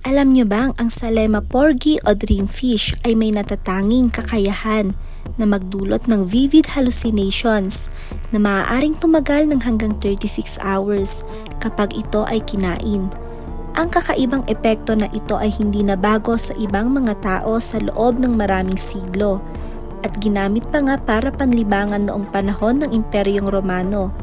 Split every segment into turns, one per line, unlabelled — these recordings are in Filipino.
Alam niyo bang ang Salema porgy o dreamfish ay may natatanging kakayahan na magdulot ng vivid hallucinations na maaaring tumagal ng hanggang 36 hours kapag ito ay kinain. Ang kakaibang epekto na ito ay hindi na bago sa ibang mga tao sa loob ng maraming siglo at ginamit pa nga para panlibangan noong panahon ng Imperyong Romano.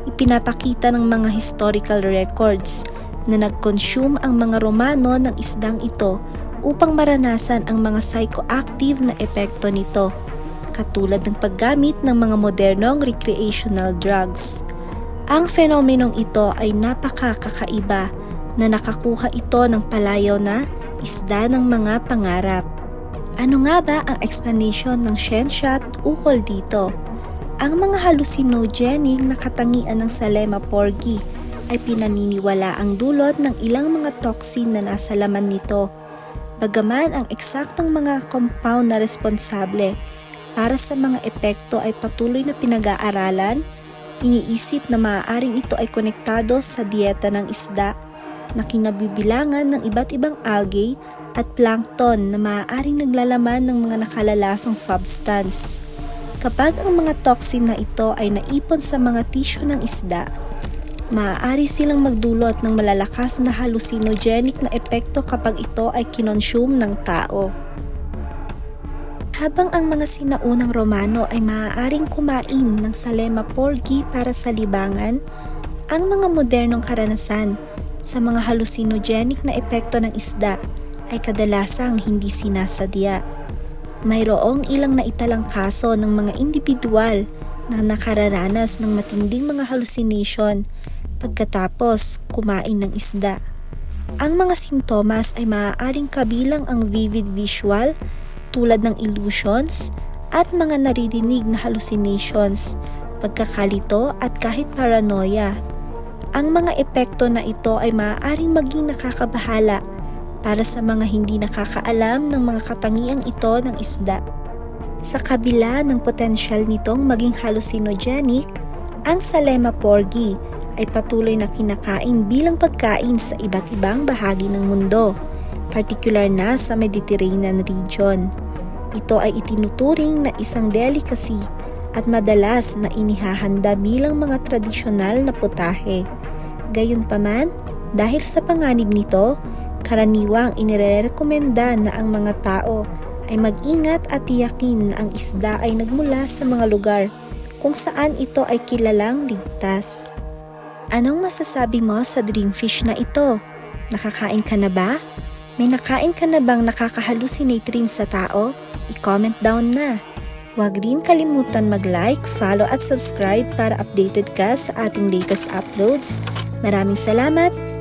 Ipinapakita ng mga historical records na nag-consume ang mga Romano ng isdang ito upang maranasan ang mga psychoactive na epekto nito, katulad ng paggamit ng mga modernong recreational drugs. Ang fenomenong ito ay napakakakaiba na nakakuha ito ng palayaw na isda ng mga pangarap. Ano nga ba ang explanation ng siyensya ukol dito? Ang mga hallucinogenic na katangian ng Salema porgy ay pinaniniwala ang dulot ng ilang mga toxin na nasa laman nito. Bagaman ang eksaktong mga compound na responsable para sa mga epekto ay patuloy na pinag-aaralan, iniisip na maaaring ito ay konektado sa dieta ng isda na kinabibilangan ng iba't ibang algae at plankton na maaaring naglalaman ng mga nakalalasang substance. Kapag ang mga toxin na ito ay naipon sa mga tissue ng isda, maaari silang magdulot ng malalakas na hallucinogenic na epekto kapag ito ay kinonsume ng tao. Habang ang mga sinaunang Romano ay maaaring kumain ng Salema porgy para sa libangan, ang mga modernong karanasan sa mga hallucinogenic na epekto ng isda ay kadalasang hindi sinasadya. Mayroong ilang naitalang kaso ng mga individual na nakararanas ng matinding mga hallucination pagkatapos kumain ng isda. Ang mga sintomas ay maaaring kabilang ang vivid visual tulad ng illusions at mga naririnig na hallucinations, pagkakalito at kahit paranoia. Ang mga epekto na ito ay maaaring maging nakakabahala para sa mga hindi nakakaalam ng mga katangiang ito ng isda. Sa kabila ng potensyal nitong maging hallucinogenic, ang Salema porgy ay patuloy na kinakain bilang pagkain sa iba't ibang bahagi ng mundo, partikular na sa Mediterranean region. Ito ay itinuturing na isang delicacy at madalas na inihahanda bilang mga tradisyonal na putahe. Gayunpaman, dahil sa panganib nito, karaniwang inirekomenda na ang mga tao ay mag-ingat at tiyakin na ang isda ay nagmula sa mga lugar kung saan ito ay kilalang ligtas. Anong masasabi mo sa dreamfish na ito? Nakakain ka na ba? May nakain ka na bang nakakahallucinate rin sa tao? I-comment down na. Huwag rin kalimutan mag-like, follow at subscribe para updated ka sa ating latest uploads. Maraming salamat!